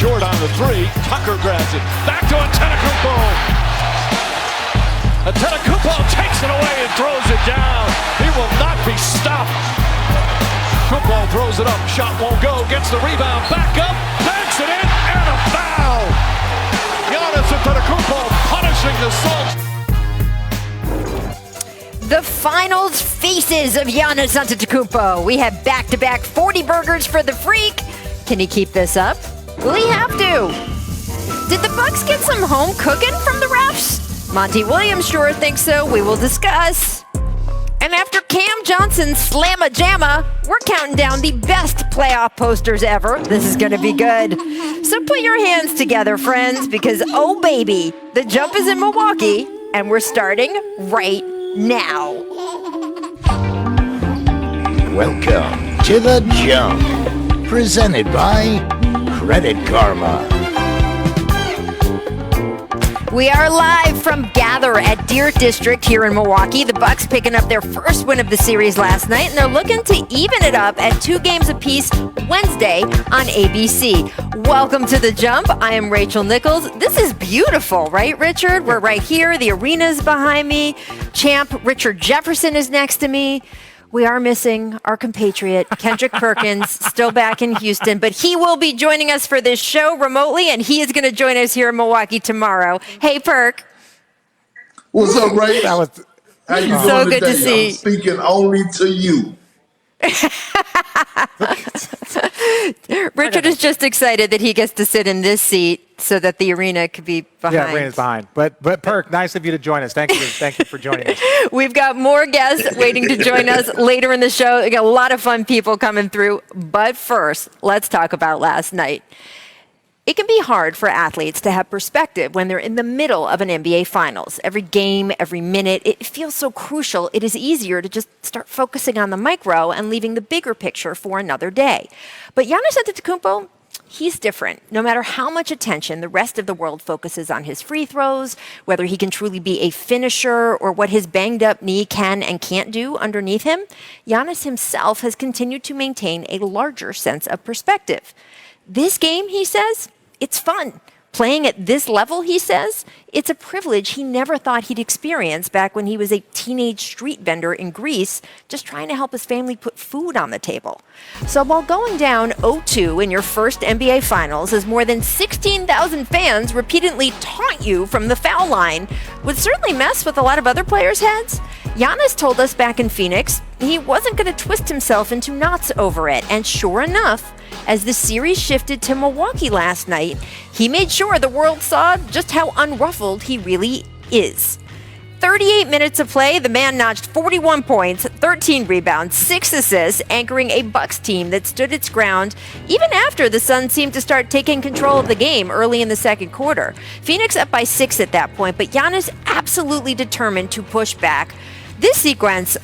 short on the three. Tucker grabs it. Back to Antetokounmpo. Antetokounmpo takes it away and throws it down. He will not be stopped. Antetokounmpo throws it up. Shot won't go. Gets the rebound. Back up. Banks it in. And a foul. Giannis Antetokounmpo punishing the Suns. The finals faces of Giannis Antetokounmpo. We have back-to-back 40 burgers for the Freak. Can he keep this up? Will he have to? Did the Bucks get some home cooking from the refs? Monty Williams sure thinks so. We will discuss. And after Cam Johnson's slamma-jamma, we're counting down the best playoff posters ever. This is going to be good. So put your hands together, friends, because, oh, baby, the jump is in Milwaukee, and we're starting right now. Welcome to The Jump, presented by Credit Karma. We are live from Gather at Deer District here in Milwaukee. The Bucks picking up their first win of the series last night, and they're looking to even it up at 2 games apiece Wednesday on ABC. Welcome to The Jump. I am Rachel Nichols. This is beautiful, right, Richard? We're right here. The arena's behind me. Champ Richard Jefferson is next to me. We are missing our compatriot, Kendrick Perkins, still back in Houston, but he will be joining us for this show remotely, and he is going to join us here in Milwaukee tomorrow. Hey, Perk. What's up, Ray? How you doing so today? Good to see. I'm speaking only to you. Richard is just excited that he gets to sit in this seat so that the arena could be behind. Yeah, arena's behind. But Perk, nice of you to join us. Thank you for joining us. We've got more guests waiting to join us later in the show. We got a lot of fun people coming through. But first, let's talk about last night. It can be hard for athletes to have perspective when they're in the middle of an NBA Finals. Every game, every minute, it feels so crucial. It is easier to just start focusing on the micro and leaving the bigger picture for another day. But Giannis Antetokounmpo, he's different. No matter how much attention the rest of the world focuses on his free throws, whether he can truly be a finisher or what his banged up knee can and can't do underneath him, Giannis himself has continued to maintain a larger sense of perspective. This game, he says, it's fun. Playing at this level, he says, it's a privilege he never thought he'd experience back when he was a teenage street vendor in Greece, just trying to help his family put food on the table. So while going down 0-2 in your first NBA Finals as more than 16,000 fans repeatedly taunt you from the foul line would certainly mess with a lot of other players' heads, Giannis told us back in Phoenix he wasn't going to twist himself into knots over it. And sure enough, as the series shifted to Milwaukee last night, he made sure the world saw just how unruffled he really is. 38 minutes of play, the man notched 41 points, 13 rebounds, 6 assists, anchoring a Bucks team that stood its ground even after the Suns seemed to start taking control of the game early in the second quarter. Phoenix up by 6 at that point, but Giannis absolutely determined to push back. This sequence,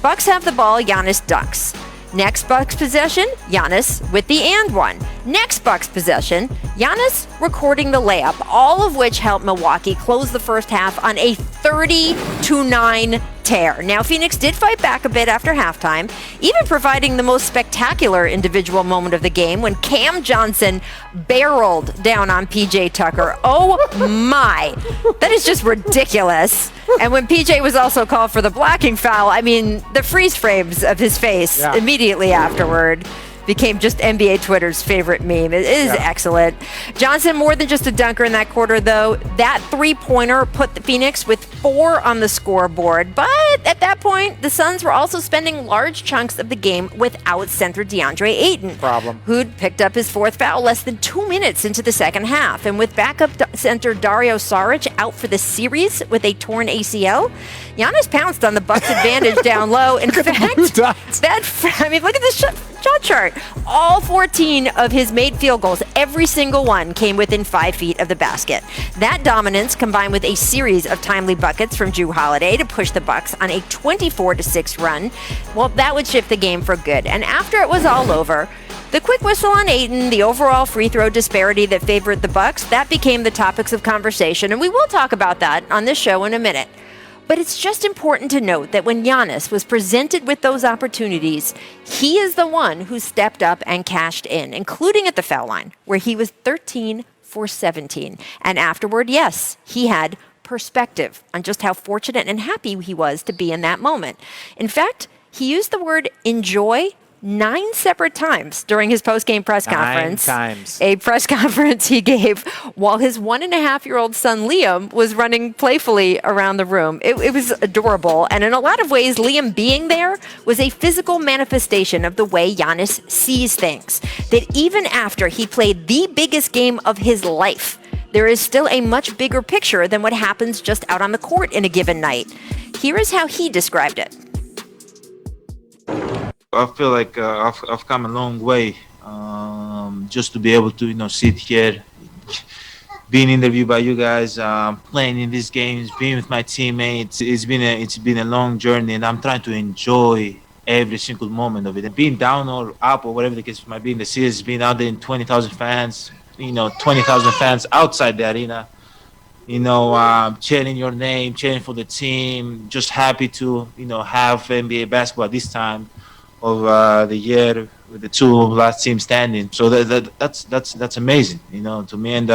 Bucks have the ball, Giannis ducks. Next Bucks possession, Giannis with the and one. Next Bucks possession, Giannis recording the layup, all of which helped Milwaukee close the first half on a 30-9 tear. Now, Phoenix did fight back a bit after halftime, even providing the most spectacular individual moment of the game when Cam Johnson barreled down on PJ Tucker. Oh my, that is just ridiculous. And when PJ was also called for the blocking foul, the freeze frames of his face immediately afterward became just NBA Twitter's favorite meme. It is excellent. Johnson, more than just a dunker in that quarter, though. That three-pointer put the Phoenix with 4 on the scoreboard. But at that point, the Suns were also spending large chunks of the game without center DeAndre Ayton, who'd picked up his 4th foul less than 2 minutes into the second half. And with backup center Dario Saric out for the series with a torn ACL, Giannis pounced on the Bucks' advantage down low. In fact, look at this shot chart. All 14 of his made field goals, every single one, came within 5 feet of the basket. That dominance, combined with a series of timely buckets from Jrue Holiday to push the Bucks on a 24-6 run, well, that would shift the game for good. And after it was all over, the quick whistle on Ayton, the overall free throw disparity that favored the Bucks, that became the topics of conversation, and we will talk about that on this show in a minute. But it's just important to note that when Giannis was presented with those opportunities, he is the one who stepped up and cashed in, including at the foul line, where he was 13 for 17. And afterward, yes, he had perspective on just how fortunate and happy he was to be in that moment. In fact, he used the word enjoy 9 separate times during his post-game press conference. 9 times. A press conference he gave while his 1.5-year-old son Liam was running playfully around the room. It was adorable. And in a lot of ways, Liam being there was a physical manifestation of the way Giannis sees things. That even after he played the biggest game of his life, there is still a much bigger picture than what happens just out on the court in a given night. Here is how he described it. I feel like I've come a long way just to be able to, sit here, being interviewed by you guys, playing in these games, being with my teammates. It's been a long journey, and I'm trying to enjoy every single moment of it. And being down or up or whatever the case might be in the series, being out there in 20,000 fans, 20,000 fans outside the arena, chanting your name, chanting for the team, just happy to, have NBA basketball at this time of the year with the 2 last teams standing. So that's amazing, to me. And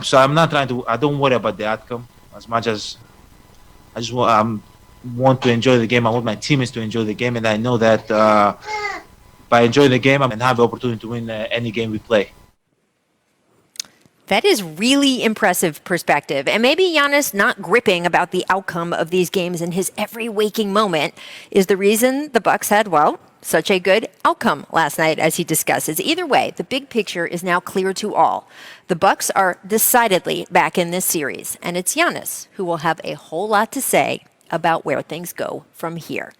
so I don't worry about the outcome as much as I just want to enjoy the game. I want my teammates to enjoy the game, and I know that by enjoying the game, I can have the opportunity to win any game we play. That is really impressive perspective. And maybe Giannis not gripping about the outcome of these games in his every waking moment is the reason the Bucks had, such a good outcome last night, as he discusses. Either way, the big picture is now clear to all. The Bucks are decidedly back in this series, and it's Giannis who will have a whole lot to say about where things go from here.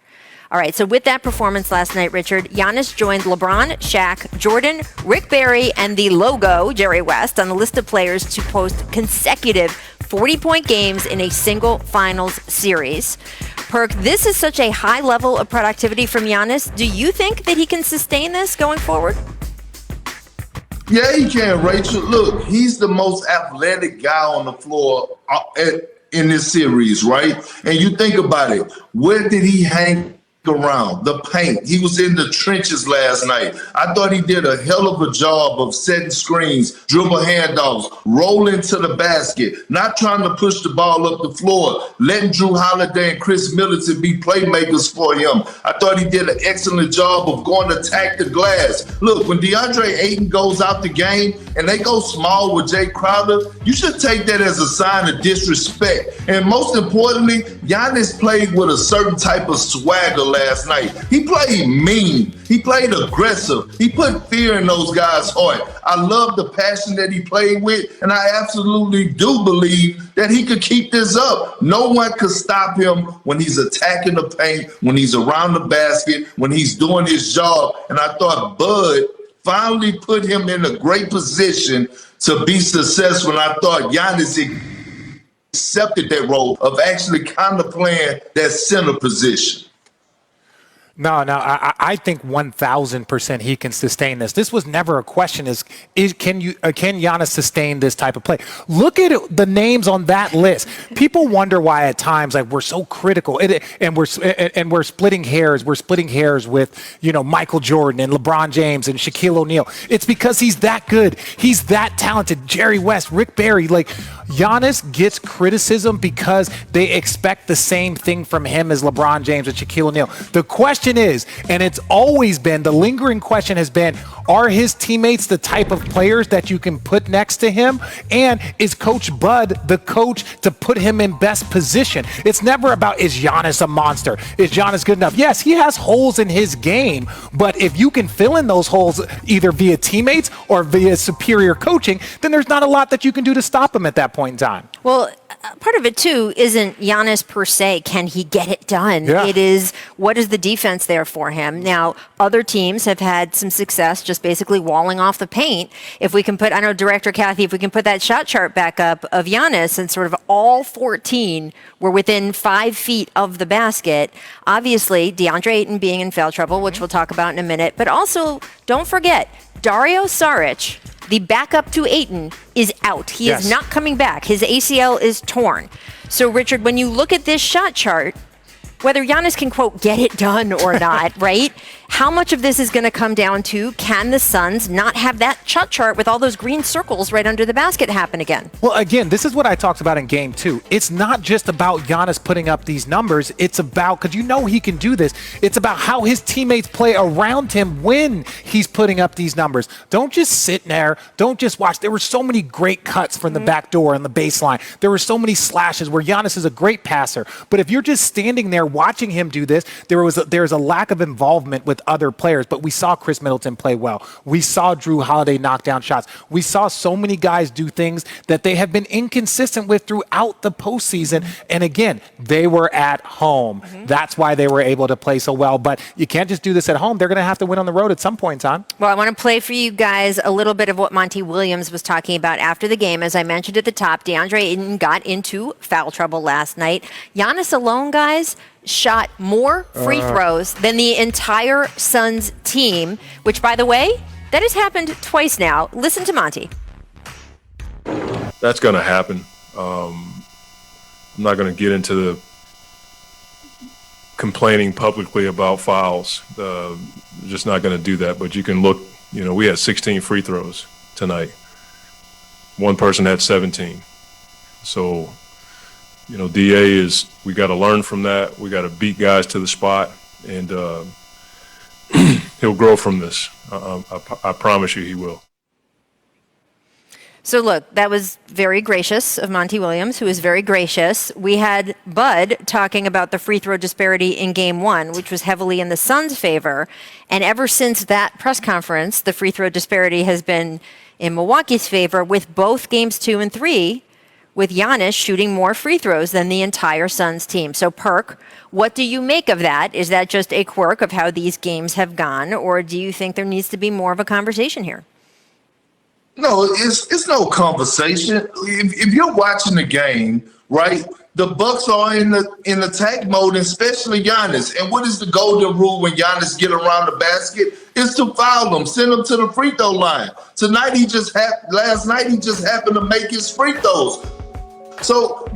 All right, so with that performance last night, Richard, Giannis joined LeBron, Shaq, Jordan, Rick Barry, and the logo, Jerry West, on the list of players to post consecutive 40-point games in a single finals series. Perk, this is such a high level of productivity from Giannis. Do you think that he can sustain this going forward? Yeah, he can, Rachel. Look, he's the most athletic guy on the floor in this series, right? And you think about it, where did he hang around? The paint. He was in the trenches last night. I thought he did a hell of a job of setting screens, dribble handoffs, rolling to the basket, not trying to push the ball up the floor, letting Drew Holiday and Chris Middleton be playmakers for him. I thought he did an excellent job of going to attack the glass. Look, when DeAndre Ayton goes out the game and they go small with Jay Crowder, you should take that as a sign of disrespect. And most importantly, Giannis played with a certain type of swagger last night. He played mean. He played aggressive. He put fear in those guys' heart. I love the passion that he played with, and I absolutely do believe that he could keep this up. No one could stop him when he's attacking the paint, when he's around the basket, when he's doing his job. And I thought Bud finally put him in a great position to be successful. And I thought Giannis accepted that role of actually kind of playing that center position. No, I think 1,000% he can sustain this. This was never a question. Can Giannis sustain this type of play? Look at the names on that list. People wonder why at times we're so critical and we're splitting hairs. We're splitting hairs with Michael Jordan and LeBron James and Shaquille O'Neal. It's because he's that good. He's that talented. Jerry West, Rick Barry, Giannis gets criticism because they expect the same thing from him as LeBron James and Shaquille O'Neal. The question is, and it's always been, the lingering question has been, are his teammates the type of players that you can put next to him? And is Coach Bud the coach to put him in best position? It's never about, is Giannis a monster? Is Giannis good enough? Yes, he has holes in his game, but if you can fill in those holes either via teammates or via superior coaching, then there's not a lot that you can do to stop him at that point in time. Well, part of it, too, isn't Giannis per se. Can he get it done? Yeah. It is, what is the defense there for him? Now, other teams have had some success just basically walling off the paint. If we can put, I know, Director Kathy, if we can put that shot chart back up of Giannis and sort of all 14 were within 5 feet of the basket. Obviously, DeAndre Ayton being in foul trouble, which we'll talk about in a minute. But also, don't forget, Dario Saric the backup to Ayton, is out. He Yes. is not coming back. His ACL is torn. So, Richard, when you look at this shot chart, whether Giannis can, quote, get it done or not, right? How much of this is going to come down to, can the Suns not have that shot chart with all those green circles right under the basket happen again? Well, again, this is what I talked about in game 2. It's not just about Giannis putting up these numbers. It's about, because you know he can do this, it's about how his teammates play around him when he's putting up these numbers. Don't just sit there. Don't just watch. There were so many great cuts from the back door and the baseline. There were so many slashes where Giannis is a great passer. But if you're just standing there watching him do this, there's a lack of involvement with other players. But we saw Chris Middleton play well. We saw Drew Holiday knock down shots. We saw so many guys do things that they have been inconsistent with throughout the postseason. And again, they were at home. That's why they were able to play so well. But you can't just do this at home. They're going to have to win on the road at some point in time. Well, I want to play for you guys a little bit of what Monty Williams was talking about after the game. As I mentioned at the top, DeAndre Ayton got into foul trouble last night. Giannis alone, guys, shot more free throws than the entire Suns team, which, by the way, that has happened twice now. Listen to Monty. That's going to happen. I'm not going to get into the complaining publicly about fouls. Just not going to do that. But you can look, we had 16 free throws tonight. One person had 17. So, DA we got to learn from that. We got to beat guys to the spot, and he'll grow from this. I promise you he will. So look, that was very gracious of Monty Williams, who is very gracious. We had Bud talking about the free throw disparity in game 1, which was heavily in the Suns' favor. And ever since that press conference, the free throw disparity has been in Milwaukee's favor, with both games 2 and 3, with Giannis shooting more free throws than the entire Suns team. So, Perk, what do you make of that? Is that just a quirk of how these games have gone, or do you think there needs to be more of a conversation here? No, it's no conversation. If you're watching the game, right, the Bucks are in attack mode, especially Giannis. And what is the golden rule when Giannis get around the basket? It's to foul him, send him to the free throw line. Last night he just happened to make his free throws. So,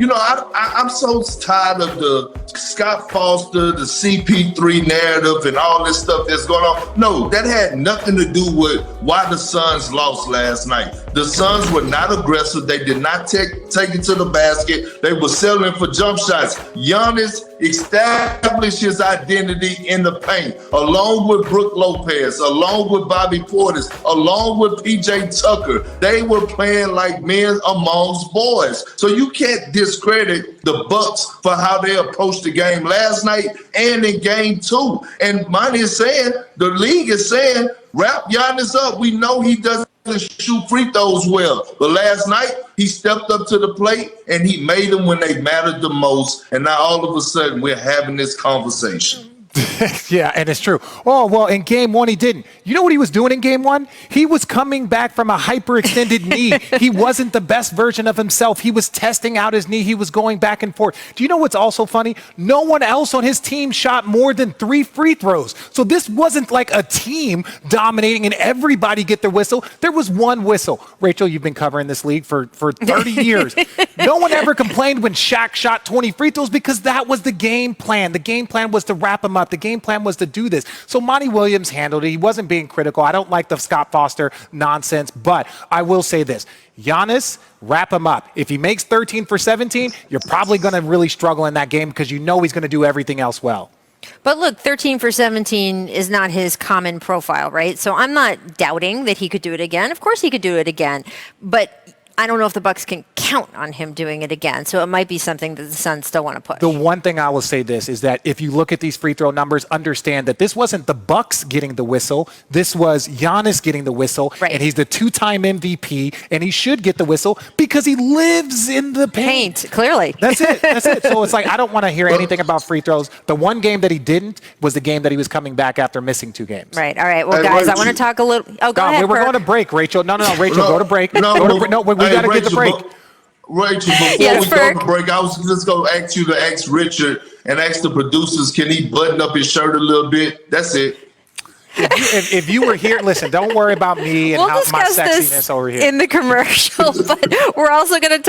I'm so tired of the Scott Foster, the CP3 narrative and all this stuff that's going on. No, that had nothing to do with why the Suns lost last night. The Suns were not aggressive. They did not take it to the basket. They were settling for jump shots. Giannis established his identity in the paint, along with Brook Lopez, along with Bobby Portis, along with PJ Tucker. They were playing like men amongst boys. So you can't discredit the Bucks for how they approached the game last night and in game 2. And Monty is saying, the league is saying, wrap Giannis up. We know he doesn't shoot free throws well. But last night, he stepped up to the plate and he made them when they mattered the most. And now all of a sudden, we're having this conversation. Yeah, and it's true. Oh, well, in game 1, he didn't. You know what he was doing in game 1? He was coming back from a hyperextended knee. He wasn't the best version of himself. He was testing out his knee. He was going back and forth. Do you know what's also funny? No one else on his team shot more than 3 free throws. So this wasn't like a team dominating and everybody get their whistle. There was one whistle. Rachel, you've been covering this league for 30 years. No one ever complained when Shaq shot 20 free throws because that was the game plan. The game plan was to wrap him up. The game plan was to do this. So Monty Williams handled it. He wasn't being critical. I don't like the Scott Foster nonsense, but I will say this. Giannis, wrap him up. If he makes 13 for 17, you're probably going to really struggle in that game because you know he's going to do everything else well. But look, 13 for 17 is not his common profile, right? So I'm not doubting that he could do it again. Of course he could do it again. But I don't know if the Bucks can count on him doing it again. So it might be something that the Suns still want to push. The one thing I will say this is that if you look at these free throw numbers, understand that this wasn't the Bucks getting the whistle. This was Giannis getting the whistle. Right. And he's the 2-time MVP. And he should get the whistle because he lives in the paint. Clearly. That's it. That's it. So it's like, I don't want to hear anything about free throws. The one game that he didn't was the game that he was coming back after missing 2 games. Right. All right. Well, guys, I want to talk a little. Oh, go ahead. We're Perk. going to break, Rachel. No, Rachel, go to break. We got to get the break. Rachel, before we go to break, I was just going to ask you to ask Richard and ask the producers, can he button up his shirt a little bit? That's it. If you were here, listen, don't worry about me and We'll my discuss sexiness this over here. in the commercial, but we're also going to